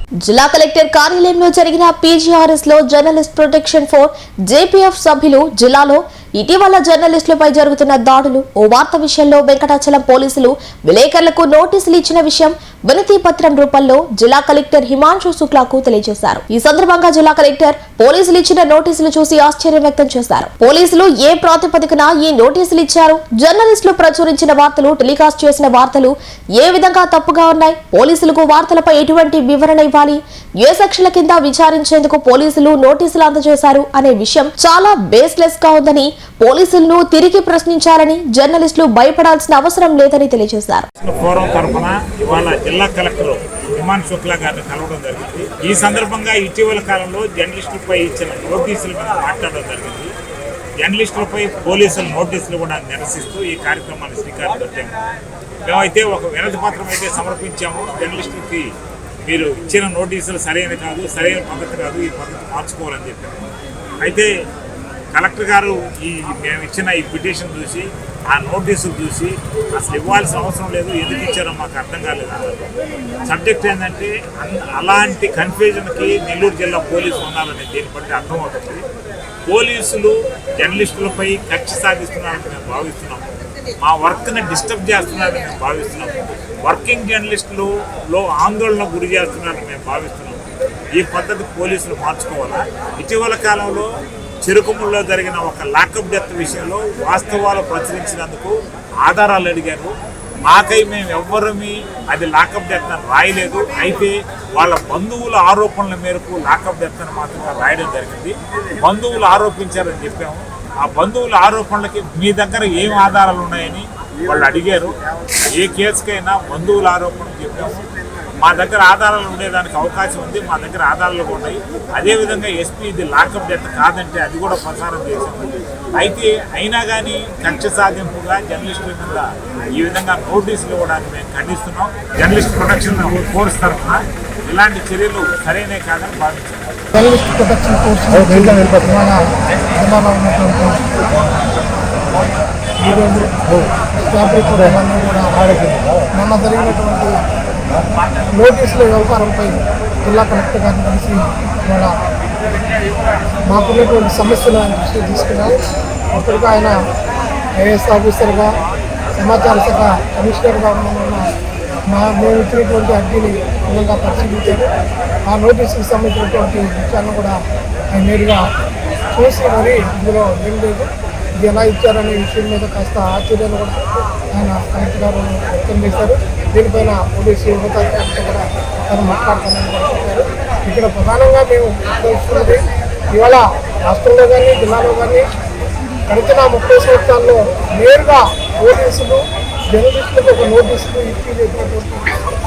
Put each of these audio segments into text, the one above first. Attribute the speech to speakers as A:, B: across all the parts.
A: జిల్లా కలెక్టర్ కార్యాలయంలో జరిగిన పీజీఆర్ఎస్ లో జర్నలిస్ట్ ప్రొటెక్షన్ ఫోర్ జేపీఎఫ్ సభ్యులు జిల్లాలో ఇటీవల జర్నలిస్టులపై జరుగుతున్న దాడులు ఓ వార్త విషయంలో వెంకటాచలం పోలీసులు విలేకరులకు నోటీసులు ఇచ్చిన విషయం వినతి పత్రం రూపంలో జిల్లా కలెక్టర్ హిమాంశు శుక్లాకు తెలియజేశారు. ఈ సందర్భంగా జిల్లా కలెక్టర్ పోలీసులు ఇచ్చిన నోటీసులు చూసి ఆశ్చర్యం వ్యక్తం చేశారు. పోలీసులు ఏ ప్రాతిపదికన ఈ నోటీసులు ఇచ్చారు, జర్నలిస్టులు ప్రచురించిన వార్తలు, టెలికాస్ట్ చేసిన వార్తలు ఏ విధంగా తప్పుగా ఉన్నాయి, పోలీసులకు వార్తలపై ఎటువంటి వివరణ ఇవ్వాలి, ఏ సెక్షన్ల కింద విచారించేందుకు పోలీసులు నోటీసులు అందజేశారు అనే విషయం చాలా బేస్లెస్ గా ఉందని, పోలీసులను తిరిగి ప్రశ్నించాలని, జర్నలిస్టులు భయపడాల్సిన అవసరం లేదని తెలియజేశారు.
B: జిల్లా కలెక్టర్ హిమాంశు శుక్లా గారిని కలవడం జరిగింది. ఈ సందర్భంగా ఇటీవల కాలంలో జర్నలిస్టులపై ఇచ్చిన నోటీసుల మీద మాట్లాడడం జరిగింది. జర్నలిస్టులపై పోలీసుల నోటీసులు కూడా నిరసిస్తూ ఈ కార్యక్రమాన్ని శ్రీకారం చుట్టాము. మేమైతే ఒక వినతి పత్రం అయితే సమర్పించాము. జర్నలిస్టులకి మీరు ఇచ్చిన నోటీసులు సరైన కాదు, సరైన పద్ధతి కాదు, ఈ పద్ధతి మార్చుకోవాలని చెప్పాము. అయితే కలెక్టర్ గారు మేము ఇచ్చిన ఈ పిటిషన్ చూసి, ఆ నోటీసులు చూసి అసలు ఇవ్వాల్సిన అవసరం లేదు, ఎందుకు ఇచ్చారో మాకు అర్థం కాలేదు అన్నారు. సబ్జెక్ట్ ఏంటంటే అలాంటి కన్ఫ్యూజన్కి నెల్లూరు జిల్లా పోలీసులు ఉన్నారని దీన్ని బట్టి అర్థమవుతుంది. పోలీసులు జర్నలిస్టులపై కక్ష సాధిస్తున్నారని మేము భావిస్తున్నాము. మా వర్క్ని డిస్టర్బ్ చేస్తున్నారని మేము భావిస్తున్నాము. వర్కింగ్ జర్నలిస్టులలో ఆందోళన గురి చేస్తున్నారని మేము భావిస్తున్నాము. ఈ పద్ధతి పోలీసులు మార్చుకోవాలా. ఇటీవల కాలంలో చిరుకుముల్లో జరిగిన ఒక లాకప్ డెత్ విషయంలో వాస్తవాలు ప్రచురించినందుకు ఆధారాలు అడిగారు. మాకై మేము ఎవ్వరమీ అది లాకప్ డెత్ అని రాయలేదు. అయితే వాళ్ళ బంధువుల ఆరోపణల మేరకు లాకప్ డెత్ అని మాత్రమే రాయడం జరిగింది. బంధువులు ఆరోపించారని చెప్పాము. ఆ బంధువుల ఆరోపణలకి మీ దగ్గర ఏం ఆధారాలు ఉన్నాయని వాళ్ళు అడిగారు. ఏ కేసుకైనా బంధువుల ఆరోపణలు చెప్పాము. మా దగ్గర ఆధారాలు ఉండేదానికి అవకాశం ఉంది, మా దగ్గర ఆధారాలు ఉన్నాయి. అదేవిధంగా ఎస్పీ ఇది లాకప్ డెత్ కాదంటే అది కూడా ప్రసారం చేశాము. అయితే అయినా కానీ కక్ష సాధింపుగా జర్నలిస్టుల మీద ఈ విధంగా నోటీసులు ఇవ్వడానికి మేము ఖండిస్తున్నాం. జర్నలిస్ట్ ప్రొటెక్షన్ ఫోర్స్ తరఫున ఇలాంటి చర్యలు సరైనవి కాదని భావించాం.
C: జర్నలిస్ట్ ప్రొటెక్షన్ ఫోర్స్ మొన్న జరిగినటువంటి నోటీసుల వ్యవహారంపై జిల్లా కలెక్టర్ గారిని కలిసి ఇవాళ మాకున్నటువంటి సమస్యలను దృష్టి తీసుకున్నారు. ఇప్పటికీ ఆయన ఐఏఎస్ ఆఫీసర్గా, సమాచార శాఖ కమిషనర్గా ఉన్న మేము ఇచ్చినటువంటి అర్జీని విధంగా పరిశీలించారు. ఆ నోటీసుకి సంబంధించినటువంటి విషయాలను కూడా ఆయన నేరుగా చూసి మరి ఇందులో ఏం లేదు, ఇది ఎలా ఇచ్చారనే విషయం మీద కాస్త ఆశ్చర్యాన్ని కూడా ఆయన కలెక్టర్ గారు వ్యక్తం చేశారు. దీనిపైన పోలీసు ఉన్నతాధికారులతో కూడా ఆయన మాట్లాడుతానని కూడా చెప్పారు. ఇక్కడ ప్రధానంగా మేము తెలుసుకున్నది ఇవాళ రాష్ట్రంలో కానీ జిల్లాలో కానీ గడిచిన 30 సంవత్సరాల్లో నేరుగా పోలీసులు జర్నలిస్టులకు ఒక నోటీసులు ఇచ్చి చేసినటువంటి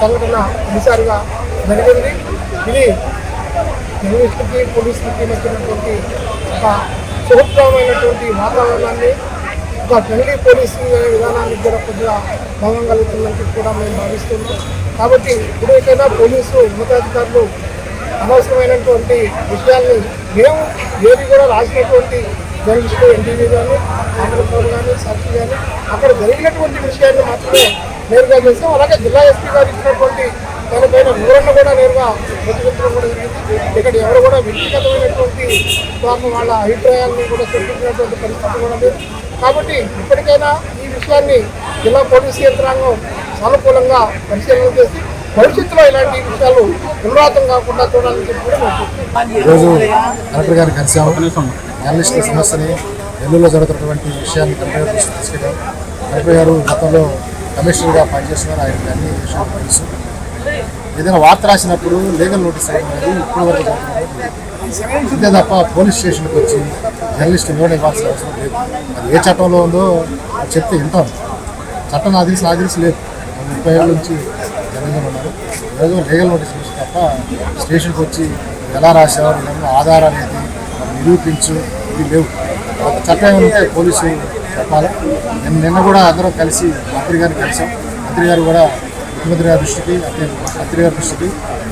C: సంఘటన తొలిసారిగా జరిగింది. ఇది జర్నలిస్టులకి పోలీసులకి మధ్యనటువంటి ఒక సుహృత్తమైనటువంటి వాతావరణాన్ని, ఒక ఫ్రెండ్లీ పోలీసింగ్ విధానాన్ని కూడా కొద్దిగా భంగం కలుగుతుందని కూడా మేము భావిస్తున్నాం. కాబట్టి ఇప్పుడైనా పోలీసు ఉన్నతాధికారులు అనవసరమైనటువంటి విషయాల్ని మేము ఏది కూడా రాసినటువంటి జర్నలిస్టు ఎన్టీవీ కానీ, ఆంధ్రప్రదేశ్ కానీ, సాక్షి కానీ అక్కడ జరిగినటువంటి విషయాన్ని మాత్రమే నేరుగా చేస్తాం. అలాగే జిల్లా ఎస్పీ గారు ఇచ్చినటువంటి దానిపైన వివరణ కూడా నేరుగా ప్రతిపించడం కూడా జరిగింది. ఇక్కడ ఎవరు కూడా వ్యక్తిగతమైనటువంటి వాళ్ళ అభిప్రాయాలను కూడా చర్చించినటువంటి పరిస్థితి కూడా లేదు. కాబట్టి ఇప్పటికైనా ఈ విషయాన్ని జిల్లా పోలీసు యంత్రాంగం సానుకూలంగా పరిశీలన చేసి భవిష్యత్తులో ఇలాంటి విషయాలు పునరావృతం కాకుండా చూడాలని చెప్పి
D: ఈరోజు కలెక్టర్ గారిని కలిసాము. జర్నలిస్టుల సమస్యని నెల్లూరులో జరుగుతున్నటువంటి విషయాన్ని కలెక్టర్ గారు దృష్టికి తీసుకెళ్ళాం. కలెక్టర్ గారు గతంలో కమిషనర్గా పనిచేస్తున్నారు. ఆయనకి అన్ని విషయాలు తెలుసు. ఏదైనా వార్త రాసినప్పుడు లీగల్ నోటీస్ అవ్వడం అనేది ఇప్పటి వరకు జరుగుతుంది. ఇదే తప్ప పోలీస్ స్టేషన్కి వచ్చి జర్నలిస్టు లోన్ ఇవ్వాల్సిన అవసరం లేదు. అది ఏ చట్టంలో ఉందో చెప్తే వింటాం. చట్టం నాకు తెలిసి లేదు. 30 ఏళ్ళ నుంచి జర్నలిజం ఉన్నారు. ఈరోజు లీగల్ నోటీస్ ఇచ్చి తప్ప స్టేషన్కి వచ్చి ఎలా రాసేవారు, ఏమన్నా ఆధారాలు ఏది నిరూపించు ఇవి లేవు. చట్టం ఏమైనా ఉంటే పోలీసు చెప్పాలి. నిన్న కూడా అందరం కలిసి మంత్రి గారిని కలిసాం. మంత్రి గారు కూడా ముఖ్యమంత్రి గారి దృష్టికి, అంటే మంత్రి గారి దృష్టికి,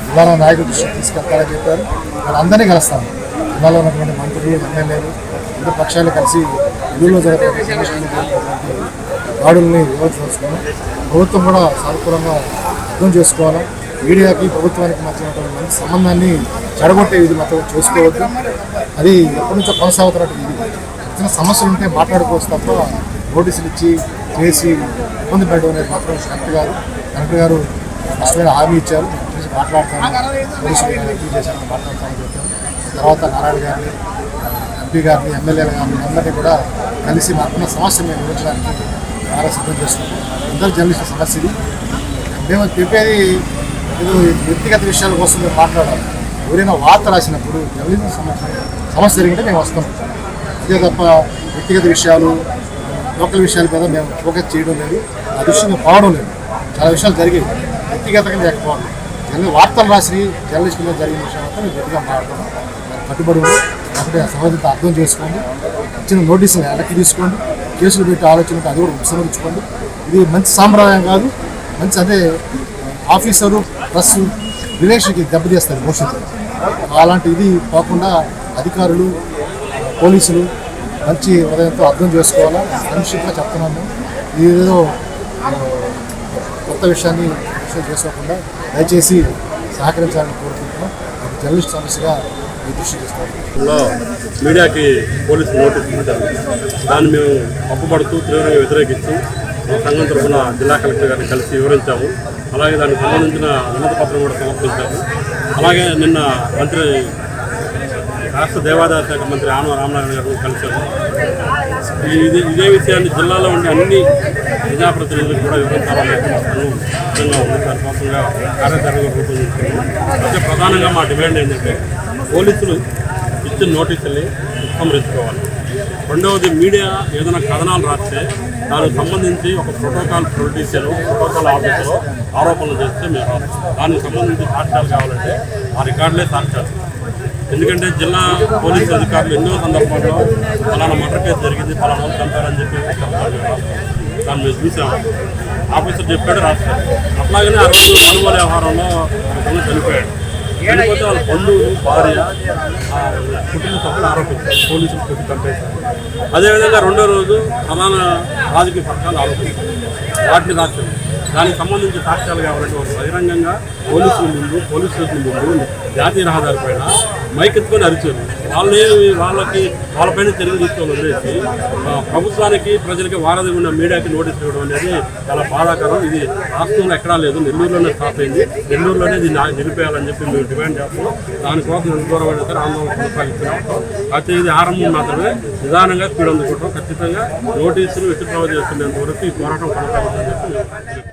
D: జిల్లాలో నాయకుల దృష్టికి తీసుకెళ్తారని చెప్పారు. వాళ్ళందరినీ కలుస్తాము. జిల్లాలో ఉన్నటువంటి మంత్రులు, ఎమ్మెల్యేలు, ఇతర పక్షాలు కలిసి నెల్లూరులో జరుగుతున్నటువంటి దాడుల్ని వివరించుకున్నాం. ప్రభుత్వం కూడా సానుకూలంగా అర్థం చేసుకోవాలి. మీడియాకి ప్రభుత్వానికి మధ్య ఉన్నటువంటి మంచి సంబంధాన్ని చెడగొట్టే ఇది మాత్రం చూసుకోవద్దు. అది ఎప్పటి నుంచో కొనసాగుతున్నట్టు ఇది చిన్న సమస్యలు ఉంటే మాట్లాడుకోవచ్చు తప్ప నోటీసులు ఇచ్చి చేసి ఇబ్బంది పెట్టడం అనేది మాత్రం కరెక్ట్ కాదు. కలెక్టర్ గారు స్పష్టమైన హామీ ఇచ్చారు, మాట్లాడతాను పోలీసులు ఎంపీ చేశారని మాట్లాడతామని చెప్పారు. తర్వాత నారాయణ గారిని, ఎంపీ గారిని, ఎమ్మెల్యేల గారిని అందరినీ కూడా కలిసి మాకున్న సమస్య మేము వివరించడానికి చాలా సిద్ధం చేస్తున్నాం. అందరూ జర్నలిస్టుల సమస్య ఇది. మేము చెప్పేది ఇది వ్యక్తిగత విషయాల కోసం మేము మాట్లాడాలి. ఎవరైనా వార్త రాసినప్పుడు జర్నలిజం సమస్య జరిగితే మేము వస్తాం. అదే తప్ప వ్యక్తిగత విషయాలు, లోకల్ విషయాల మీద మేము ఫోకస్ చేయడం లేదు. ఆ దృష్టి మేము పోవడం లేదు. చాలా విషయాలు జరిగాయి, వ్యక్తిగతంగా లేకపోవడం. వార్తలు రాసి జర్నలిస్టుల మీద జరిగిన విషయం మాత్రం మేము గట్టిగా మాట్లాడతాం. కట్టుబడి ఒకటి సంబంధిత అర్థం చేసుకోండి, ఇచ్చిన నోటీసులు వెనక్కి తీసుకోండి, కేసులు పెట్టి ఆలోచనకు అది కూడా ఉపసంహరించుకోండి. ఇది మంచి సాంప్రదాయం కాదు. మంచి అదే ఆఫీసరు ప్లస్ రిలేషన్కి దెబ్బతీస్తారు భవిష్యత్తు. అలాంటి ఇది పోకుండా అధికారులు, పోలీసులు మంచి ఉదయంతో అర్థం చేసుకోవాలా. ఫ్రెండ్షిప్గా చెప్తున్నాము. ఇదేదో కొత్త విషయాన్ని చేసుకోకుండా దయచేసి సహకరించాలని కోరుకుంటున్నాం. జర్నలిస్ట్ సమస్యగా దృష్టి చేస్తాం.
E: మీడియాకి పోలీసు నోటీసులు ఇచ్చారు. దాన్ని మేము తప్పుపడుతూ తీవ్రంగా వ్యతిరేకిస్తూ సంఘం తరఫున జిల్లా కలెక్టర్ గారిని కలిసి వివరించాము. అలాగే దానికి సంబంధించిన వినతి పత్రం కూడా సమర్పించాము. అలాగే నిన్న మంత్రి రాష్ట్ర దేవాదాయ శాఖ మంత్రి ఆనవ రామనారాయణ గారు కలిశాము. ఇదే విషయాన్ని జిల్లాలో ఉండే అన్ని ప్రజాప్రతినిధులకు కూడా వివరించాలని ముఖ్యంగా ఉంది. దానికోసంగా కార్యాచరణ రూపొందించాము. అయితే ప్రధానంగా మా డిమాండ్ ఏంటంటే పోలీసులు ఇచ్చిన నోటీసుల్ని ఉపసంహరించుకోవాలి. రెండవది, మీడియా ఏదైనా కథనాలు రాస్తే దానికి సంబంధించి ఒక ప్రోటోకాల్ ప్రొడ్యూసరు, ప్రోటోకాల్ ఆఫీసరు ఆరోపణలు చేస్తే మేము దానికి సంబంధించి సాక్ష్యాలు కావాలంటే ఆ రికార్డులే సాక్ష్యాలు. ఎందుకంటే జిల్లా పోలీసు అధికారులు ఎన్నో సందర్భాల్లో ఫలానా మర్డర్ కేసు జరిగింది, ఫలానా చంపారని చెప్పి దాన్ని మేము చూసాము. ఆఫీసర్ చెప్పాడు, రాస్తారు. అట్లాగనే ఆ రోజు కొనుగోలు వ్యవహారంలో చనిపోయాడు. చనిపోతే వాళ్ళ బంధువులు, భార్య, కుటుంబ సభ్యులు ఆరోపించారు, పోలీసులు కొట్టి చంపేశారు. అదేవిధంగా రెండో రోజు ఫలానా రాజకీయ పక్షాలు ఆరోపించారు, వాటిని రాశారు. దానికి సంబంధించి సాక్ష్యాలు కావాలంటే ఒక బహిరంగంగా పోలీసుల ముందు, పోలీస్ స్టేషన్ ముందు జాతీయ రహదారి పైన మైకెత్తుకొని అరిచారు. వాళ్ళపైన చర్యలు తీసుకోవాలి వదిలేసి ప్రభుత్వానికి, ప్రజలకి వారధి ఉన్న మీడియాకి నోటీసులు ఇవ్వడం అనేది చాలా బాధాకరం. ఇది రాష్ట్రంలో ఎక్కడా లేదు, నెల్లూరులోనే స్టార్ట్ అయింది. నెల్లూరులోనే ఇది నిలిపేయాలని చెప్పి మేము డిమాండ్ చేస్తున్నాం. దానికోసం ఎంత దూరం అయినా సరే ఆందోళన కొనసాగిస్తున్నాం. అయితే ఇది ఆరంభం మాత్రమే, నిదానంగా స్పీడ్ అందుకుంటాం. ఖచ్చితంగా నోటీసులు విత్డ్రా చేస్తున్నంత వరకు ఈ పోరాటం కొనసాగుతుందని చెప్పి